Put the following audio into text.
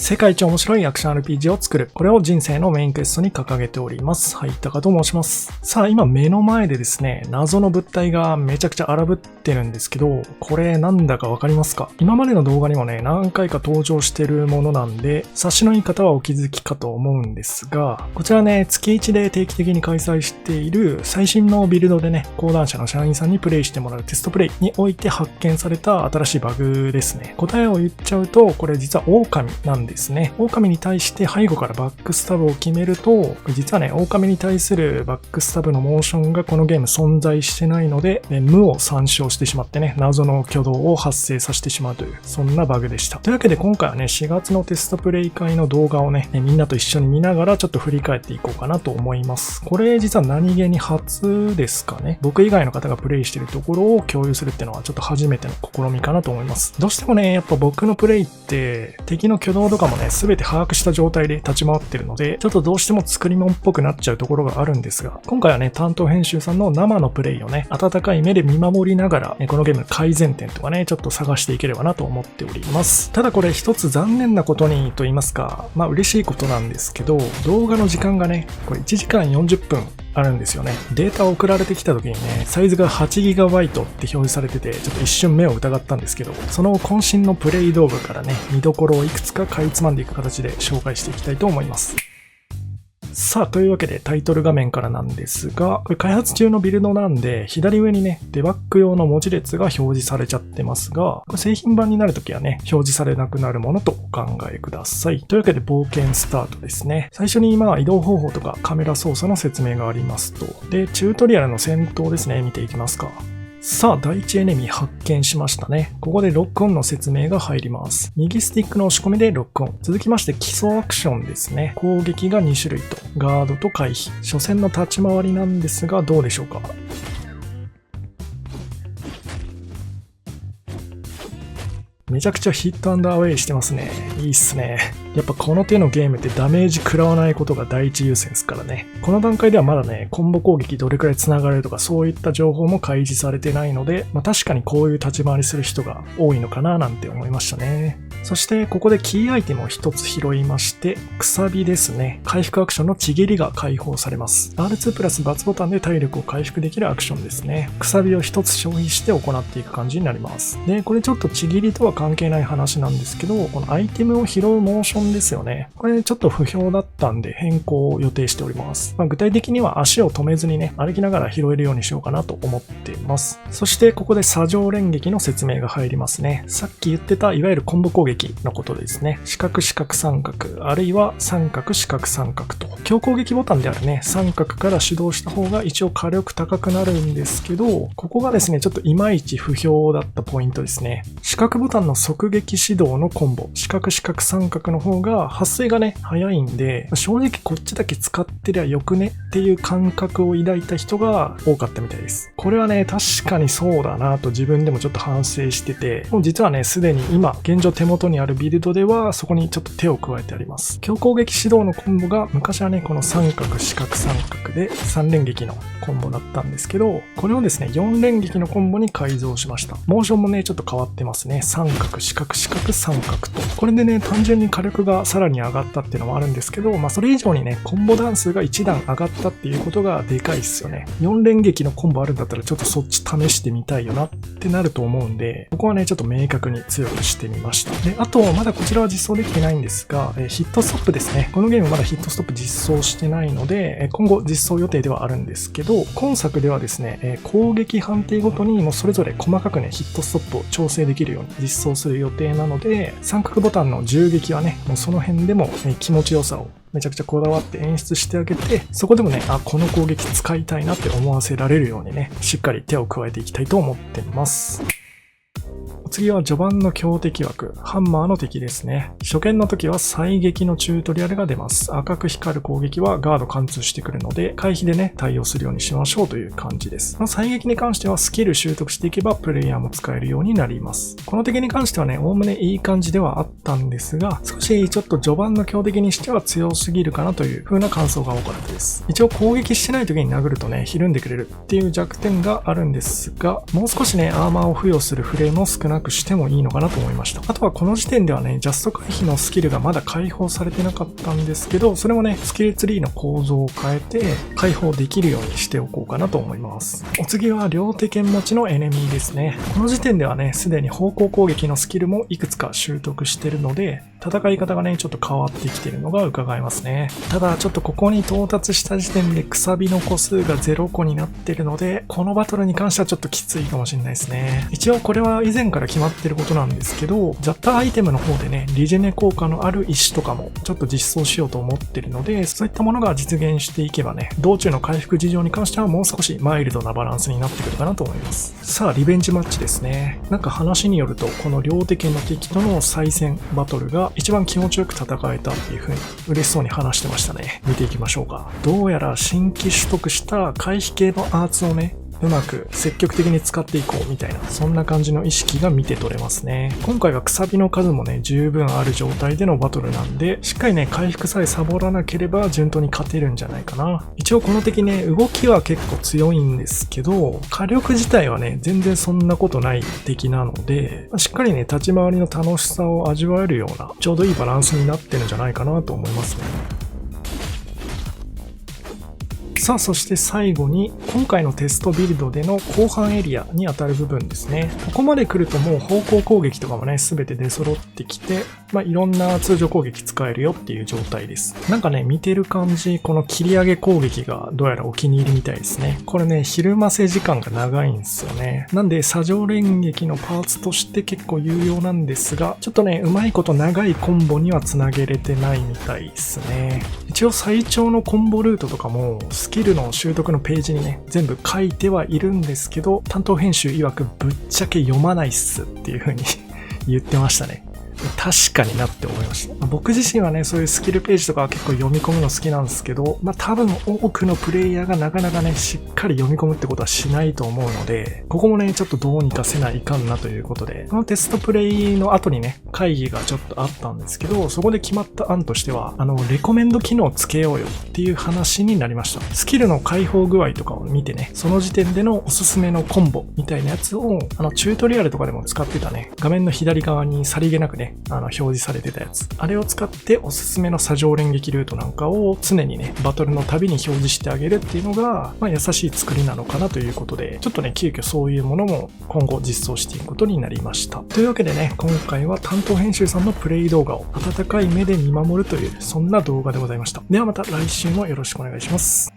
世界一面白いアクション RPG を作る。これを人生のメインクエストに掲げております。はい、高と申します。さあ、今目の前でですね、謎の物体がめちゃくちゃ荒ぶってるんですけど、これなんだかわかりますか？今までの動画にもね、何回か登場してるものなんで、察しのいい方はお気づきかと思うんですが、こちらね、月1で定期的に開催している最新のビルドでね、講談社の社員さんにプレイしてもらうテストプレイにおいて発見された新しいバグですね。答えを言っちゃうと、これ実は狼なんですね。狼に対して背後からバックスタブを決めると、実はね、狼に対するバックスタブのモーションがこのゲーム存在してないので、無を参照してしまってね、謎の挙動を発生させてしまうという、そんなバグでした。というわけで今回はね、4月のテストプレイ会の動画をね、みんなと一緒に見ながらちょっと振り返っていこうかなと思います。これ実は何気に初ですかね。僕以外の方がプレイしているところを共有するっていうのはちょっと初めての試みかなと思います。どうしてもね、やっぱ僕のプレイって敵の挙動とかもね、全て把握した状態で立ち回ってるので、ちょっとどうしても作り物っぽくなっちゃうところがあるんですが、今回はね、担当編集さんの生のプレイをね、温かい目で見守りながら、このゲームの改善点とかね、ちょっと探していければなと思っております。ただこれ一つ残念なことにと言いますか、嬉しいことなんですけど、動画の時間がね、これ1時間40分あるんですよね。データ送られてきた時にね、サイズが 8GB って表示されてて、ちょっと一瞬目を疑ったんですけど、その渾身のプレイ動画からね、見どころをいくつかかいつまんでいく形で紹介していきたいと思います。さあ、というわけでタイトル画面からなんですが、これ開発中のビルドなんで、左上にね、デバッグ用の文字列が表示されちゃってますが、これ製品版になるときはね、表示されなくなるものとお考えください。というわけで冒険スタートですね。最初に移動方法とかカメラ操作の説明がありますと。で、チュートリアルの戦闘ですね、見ていきますか。さあ、第1エネミー発見しましたね。ここでロックオンの説明が入ります。右スティックの押し込みでロックオン。続きまして基礎アクションですね。攻撃が2種類と、ガードと回避。初戦の立ち回りなんですが、どうでしょうか。めちゃくちゃヒットアンドアウェイしてますね。いいっすね。やっぱこの手のゲームってダメージ食らわないことが第一優先ですからね。この段階ではまだね、コンボ攻撃どれくらい繋がれるとかそういった情報も開示されてないので、確かにこういう立ち回りする人が多いのかななんて思いましたね。そしてここでキーアイテムを一つ拾いまして、くさびですね。回復アクションのちぎりが解放されます。R2 プラス×ボタンで体力を回復できるアクションですね。くさびを一つ消費して行っていく感じになります。で、これちょっとちぎりとは関係ない話なんですけど、このアイテムを拾うモーションですよね。これちょっと不評だったんで変更を予定しております。具体的には足を止めずにね、歩きながら拾えるようにしようかなと思っています。そしてここで左上連撃の説明が入りますね。さっき言ってたいわゆるコンボ攻撃のことですね。四角四角三角、あるいは三角四角三角と。強攻撃ボタンであるね、三角から始動した方が一応火力高くなるんですけど、ここがですね、ちょっといまいち不評だったポイントですね。四角ボタンの側撃始動のコンボ、四角四角三角の方が発生がね、早いんで、正直こっちだけ使ってりゃよくねっていう感覚を抱いた人が多かったみたいです。これはね、確かにそうだなと自分でもちょっと反省してて、もう実はね、すでに今、現状手元にあるビルドではそこにちょっと手を加えてあります。強攻撃始動のコンボが昔はね、この三角四角三角で3連撃のコンボだったんですけど、これをですね、4連撃のコンボに改造しました。モーションもね、ちょっと変わってますね。三角四角四角三角と。これでね、単純に火力がさらに上がったっていうのもあるんですけど、それ以上にね、コンボ段数が1段上がったっていうことがでかいっすよね。4連撃のコンボあるんだったらちょっとそっち試してみたいよなってなると思うんで、ここはね、ちょっと明確に強くしてみました。で、あと、まだこちらは実装できてないんですが、ヒットストップですね。このゲームまだヒットストップ実装してないので、今後実装予定ではあるんですけど、今作ではですね、攻撃判定ごとにもうそれぞれ細かくね、ヒットストップを調整できるように実装する予定なので、三角ボタンの銃撃はね、もうその辺でも気持ちよさをめちゃくちゃこだわって演出してあげて、そこでもね、この攻撃使いたいなって思わせられるようにね、しっかり手を加えていきたいと思ってます。次は序盤の強敵枠、ハンマーの敵ですね。初見の時は最撃のチュートリアルが出ます。赤く光る攻撃はガード貫通してくるので、回避でね、対応するようにしましょうという感じです。最撃に関してはスキル習得していけばプレイヤーも使えるようになります。この敵に関してはね、おおむねいい感じではあったんですが、少しちょっと序盤の強敵にしては強すぎるかなという風な感想が多かったです。一応攻撃してない時に殴るとね、ひるんでくれるっていう弱点があるんですが、もう少しね、アーマーを付与するフレームを少なく得してもいいのかなと思いました。あとはこの時点ではね、ジャスト回避のスキルがまだ解放されてなかったんですけど、それもね、スキルツリーの構造を変えて解放できるようにしておこうかなと思います。お次は両手剣持ちのエネミーですね。この時点ではね、すでに方向攻撃のスキルもいくつか習得してるので、戦い方がね、ちょっと変わってきてるのが伺えますね。ただ、ちょっとここに到達した時点でくさびの個数が0個になってるので、このバトルに関してはちょっときついかもしれないですね。一応これは以前から決まってることなんですけど、ジャッターアイテムの方でね、リジェネ効果のある石とかもちょっと実装しようと思ってるので、そういったものが実現していけばね、道中の回復事情に関してはもう少しマイルドなバランスになってくるかなと思います。さあ、リベンジマッチですね。なんか話によると、この両手剣の敵との再戦バトルが一番気持ちよく戦えたっていう風に嬉しそうに話してましたね。見ていきましょうか。どうやら新規取得した回避系のアーツをね、うまく積極的に使っていこうみたいな、そんな感じの意識が見て取れますね。今回はくさびの数もね、十分ある状態でのバトルなんで、しっかりね、回復さえサボらなければ順当に勝てるんじゃないかな。一応この敵ね、動きは結構強いんですけど、火力自体はね、全然そんなことない敵なので、しっかりね、立ち回りの楽しさを味わえるような、ちょうどいいバランスになってるんじゃないかなと思いますね。さあ、そして最後に、今回のテストビルドでの後半エリアに当たる部分ですね。ここまで来るともう方向攻撃とかもね、すべて出揃ってきて、いろんな通常攻撃使えるよっていう状態です。なんかね、見てる感じ、この切り上げ攻撃がどうやらお気に入りみたいですね。これね、昼間せ時間が長いんですよね。なんで、左上連撃のパーツとして結構有用なんですが、ちょっとね、うまいこと長いコンボにはつなげれてないみたいですね。一応最長のコンボルートとかも、スキルの習得のページにね、全部書いてはいるんですけど、担当編集曰くぶっちゃけ読まないっすっていう風に言ってましたね。確かになって思いました。僕自身はね、そういうスキルページとかは結構読み込むの好きなんですけど、多分多くのプレイヤーがなかなかね、しっかり読み込むってことはしないと思うので、ここもね、ちょっとどうにかせないかんなということで、このテストプレイの後にね、会議がちょっとあったんですけど、そこで決まった案としては、レコメンド機能をつけようよっていう話になりました。スキルの解放具合とかを見てね、その時点でのおすすめのコンボみたいなやつを、チュートリアルとかでも使ってたね、画面の左側にさりげなくね、表示されてたやつ。あれを使っておすすめの左上連撃ルートなんかを常にね、バトルのたびに表示してあげるっていうのが、優しい作りなのかなということで、ちょっとね、急遽そういうものも今後実装していくことになりました。というわけでね、今回は担当編集さんのプレイ動画を温かい目で見守るという、そんな動画でございました。ではまた来週もよろしくお願いします。